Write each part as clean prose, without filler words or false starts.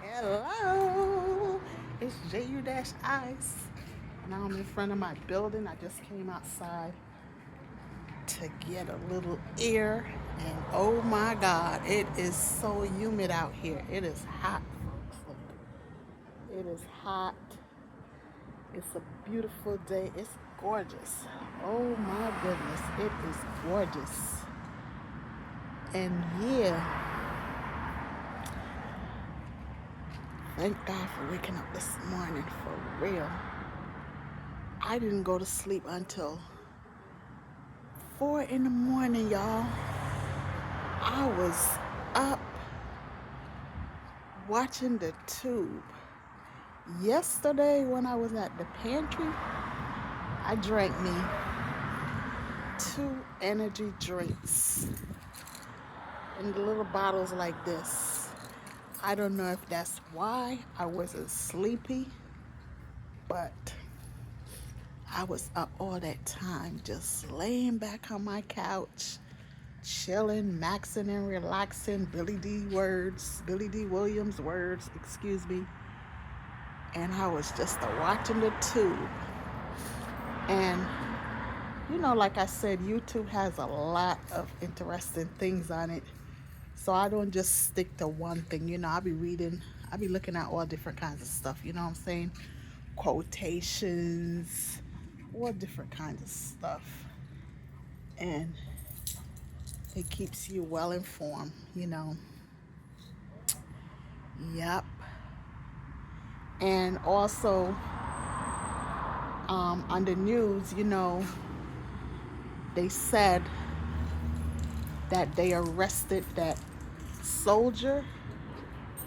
Hello, it's JU-Ice, and I'm in front of my building. I just came outside to get a little air, and oh my God, it is so humid out here. It is hot, folks. Look, it is hot. It's a beautiful day. It's gorgeous. Oh my goodness, it is gorgeous. And yeah, thank God for waking up this morning for real. I didn't go to sleep until 4 in the morning, y'all. I was up watching the tube. Yesterday, when I was at the pantry, I drank me 2 energy drinks in the little bottles like this. I don't know if that's why I wasn't sleepy, but I was up all that time just laying back on my couch, chilling, maxing, and relaxing. Billy D. Williams words, excuse me. And I was just watching the tube. And, like I said, YouTube has a lot of interesting things on it. So I don't just stick to one thing. I'll be reading, I'll be looking at all different kinds of stuff. You know what I'm saying? Quotations, all different kinds of stuff. And it keeps you well informed. Yep. And also, on the news, they said that they arrested that soldier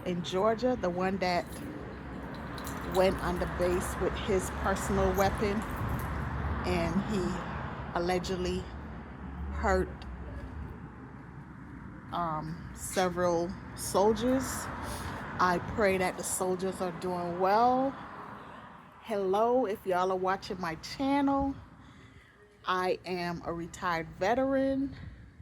in Georgia, the one that went on the base with his personal weapon, and he allegedly hurt several soldiers. I pray that the soldiers are doing well. Hello, if y'all are watching my channel, I am a retired veteran,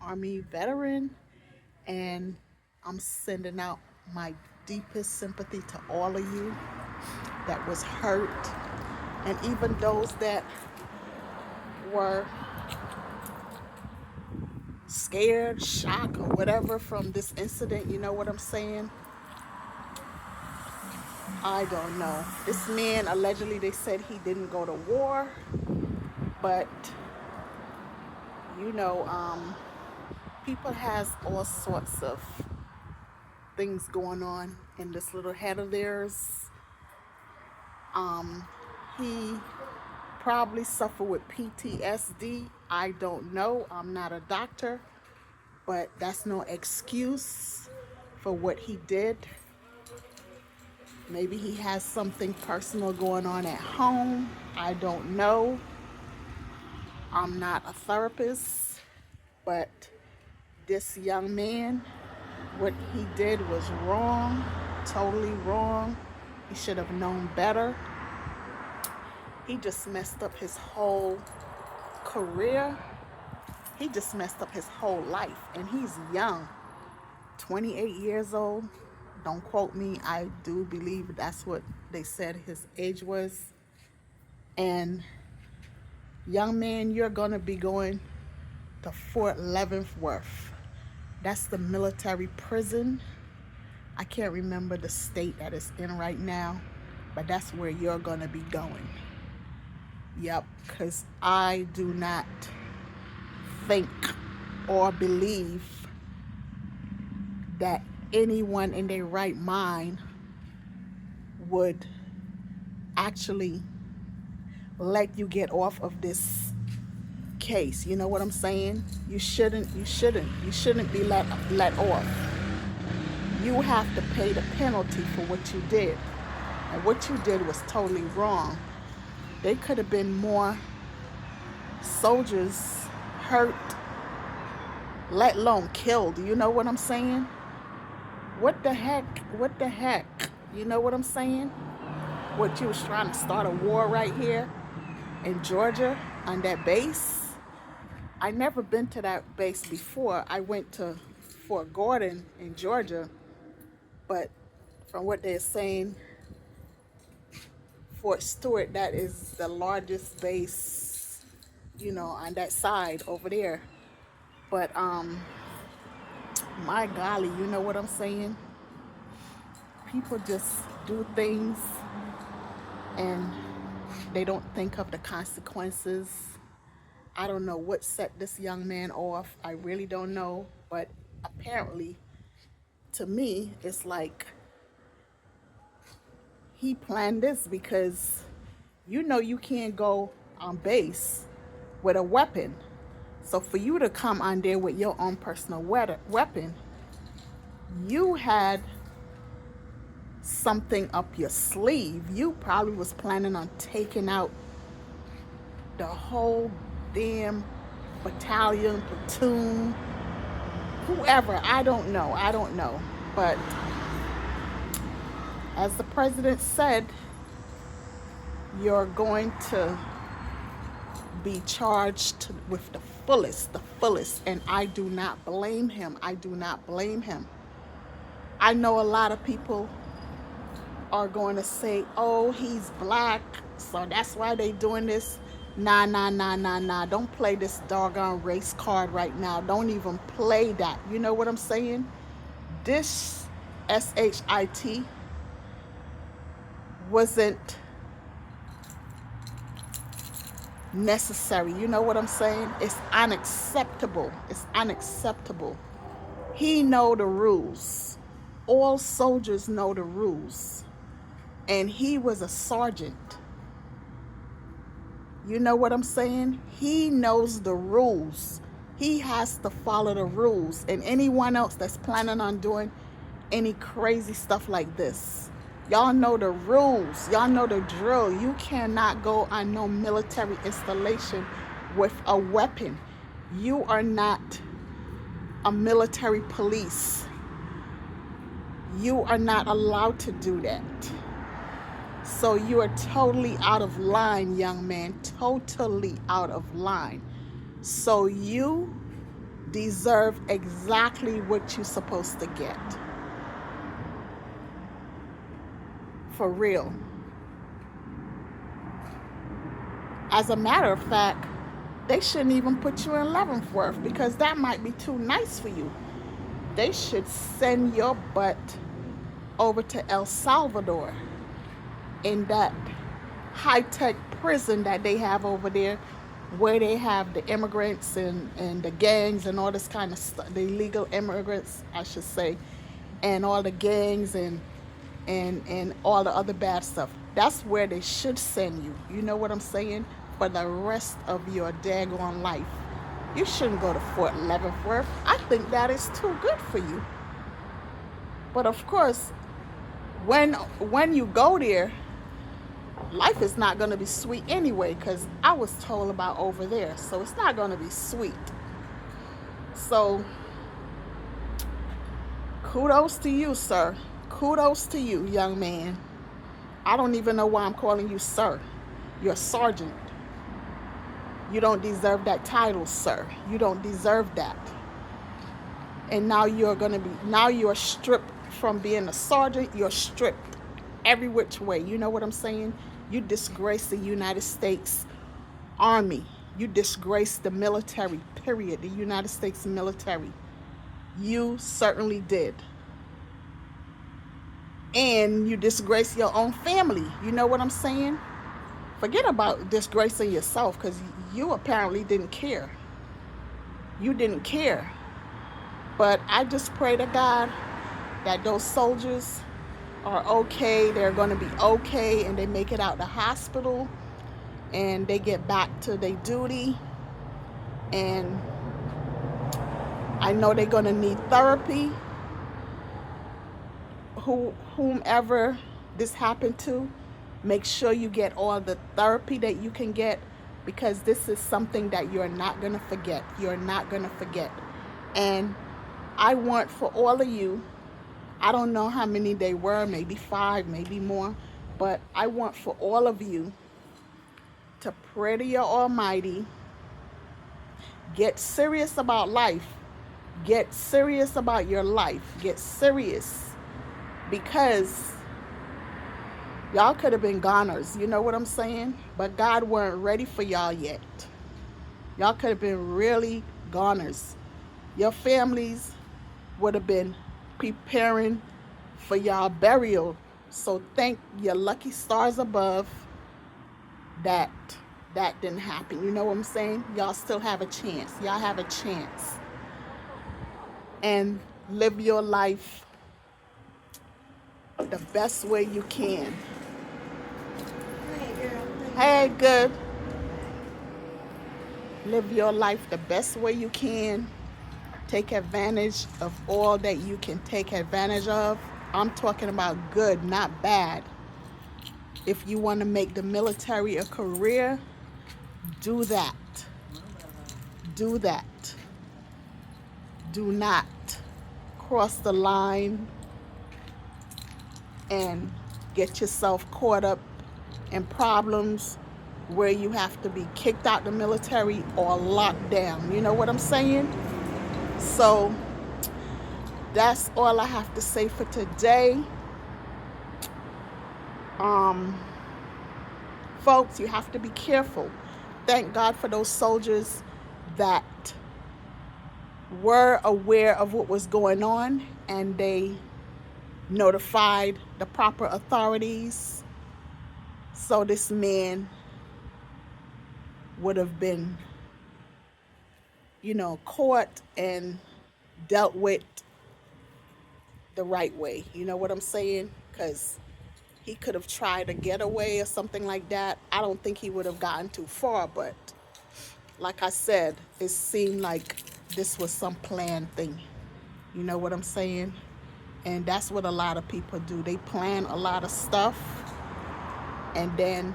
Army veteran, and I'm sending out my deepest sympathy to all of you that was hurt, and even those that were scared, shocked, or whatever from this incident. You know what I'm saying? I don't know. This man, allegedly, they said he didn't go to war, but you know, um, people has all sorts of things going on in this little head of theirs. He probably suffered with PTSD. I don't know. I'm not a doctor, but that's no excuse for what he did. Maybe he has something personal going on at home. I don't know. I'm not a therapist, but this young man, what he did was wrong, totally wrong. He should have known better. He just messed up his whole career. He just messed up his whole life. And he's young, 28 years old. Don't quote me. I do believe that's what they said his age was. And young man, you're going to be going to Fort Leavenworth. That's the military prison. I can't remember the state that it's in right now, but that's where you're going to be going. Yep, because I do not think or believe that anyone in their right mind would actually let you get off of this case. You know what I'm saying? You shouldn't be let off. You have to pay the penalty for what you did. And what you did was totally wrong. There could have been more soldiers hurt, let alone killed. You know what I'm saying? What the heck? What the heck? You know what I'm saying? What, you was trying to start a war right here in Georgia on that base? I never been to that base before. I went to Fort Gordon in Georgia, but From what they're saying, Fort Stewart, that is the largest base, on that side over there. But my golly, you know what I'm saying? People just do things and they don't think of the consequences. I don't know what set this young man off. I really don't know. But apparently, to me, it's like he planned this because you can't go on base with a weapon. So for you to come on there with your own personal weapon, you had something up your sleeve. You probably was planning on taking out the whole damn battalion, platoon, whoever. I don't know. But as the president said, you're going to be charged with the fullest. And I do not blame him. I know a lot of people are going to say, oh, he's black, so that's why they doing this. Nah. Don't play this doggone race card right now. Don't even play that. You know what I'm saying? This SHIT wasn't necessary. You know what I'm saying? It's unacceptable. He know the rules. All soldiers know the rules. And he was a sergeant. You know what I'm saying? He knows the rules. He has to follow the rules. And anyone else that's planning on doing any crazy stuff like this, y'all know the rules. Y'all know the drill. You cannot go on no military installation with a weapon. You are not a military police. You are not allowed to do that. So you are totally out of line, young man. Totally out of line. So you deserve exactly what you're supposed to get. For real. As a matter of fact, they shouldn't even put you in Leavenworth because that might be too nice for you. They should send your butt over to El Salvador, in that high-tech prison that they have over there, where they have the immigrants and the gangs and all this kind of stuff, the illegal immigrants, I should say, and all the gangs and all the other bad stuff. That's where they should send you. You know what I'm saying? For the rest of your daggone life. You shouldn't go to Fort Leavenworth. I think that is too good for you. But of course, when you go there, life is not going to be sweet anyway, because I was told about over there. So it's not going to be sweet. So kudos to you, sir. Kudos to you, young man. I don't even know why I'm calling you sir. You're a sergeant. You don't deserve that title, sir. You don't deserve that. And now you're stripped from being a sergeant. You're stripped every which way. You know what I'm saying? You disgrace the United States Army. You disgrace the military, period. The United States military. You certainly did. And you disgrace your own family. You know what I'm saying? Forget about disgracing yourself, because you apparently didn't care. You didn't care. But I just pray to God that those soldiers are okay. They're going to be okay, and they make it out the hospital, and they get back to their duty. And I know they're going to need therapy. Whomever this happened to, make sure you get all the therapy that you can get, because this is something that you're not going to forget. You're not going to forget. And I want for all of you, I don't know how many they were, maybe 5, maybe more, but I want for all of you to pray to your Almighty. Get serious about life. Get serious about your life. Get serious. because y'all could have been goners, you know what I'm saying? But God weren't ready for y'all yet. Y'all could have been really goners. Your families would have been preparing for y'all burial. So thank your lucky stars above that that didn't happen. You know what I'm saying? Y'all still have a chance. Y'all have a chance. And live your life the best way you can. Hey, good. Live your life the best way you can. Take advantage of all that you can take advantage of. I'm talking about good, not bad. If you want to make the military a career, do that. Do that. Do not cross the line and get yourself caught up in problems where you have to be kicked out the military or locked down. You know what I'm saying? So that's all I have to say for today. Folks, you have to be careful. Thank God for those soldiers that were aware of what was going on and they notified the proper authorities, so this man would have been, caught and dealt with the right way. You know what I'm saying? Because he could have tried a getaway or something like that. I don't think he would have gotten too far, but like I said, it seemed like this was some planned thing. You know what I'm saying? And that's what a lot of people do. They plan a lot of stuff and then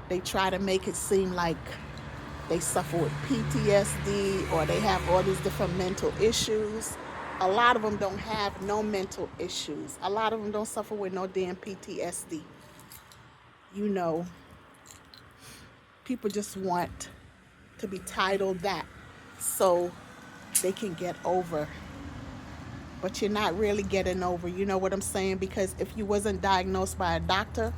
they try to make it seem like they suffer with PTSD or they have all these different mental issues. A lot of them don't have no mental issues. A lot of them don't suffer with no damn PTSD. You know, people just want to be titled that so they can get over. But you're not really getting over, you know what I'm saying? Because if you wasn't diagnosed by a doctor,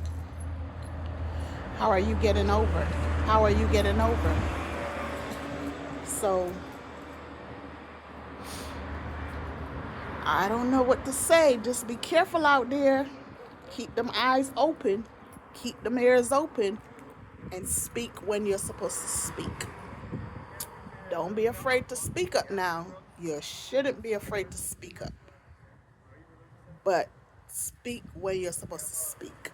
how are you getting over? How are you getting over? So I don't know what to say. Just be careful out there. Keep them eyes open. Keep them ears open. And speak when you're supposed to speak. Don't be afraid to speak up now. You shouldn't be afraid to speak up. But speak when you're supposed to speak.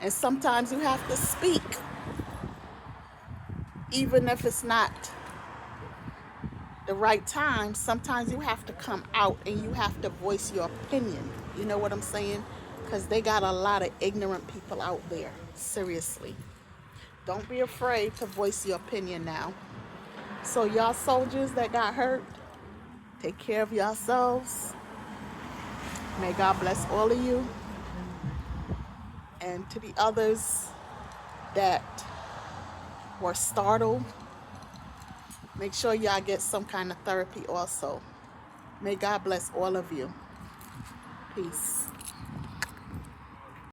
And sometimes you have to speak. Even if it's not the right time, sometimes you have to come out and you have to voice your opinion. You know what I'm saying? Because they got a lot of ignorant people out there. Seriously. Don't be afraid to voice your opinion now. So y'all soldiers that got hurt, take care of yourselves. May God bless all of you. And to the others that were startled, make sure y'all get some kind of therapy also. May God bless all of you. Peace.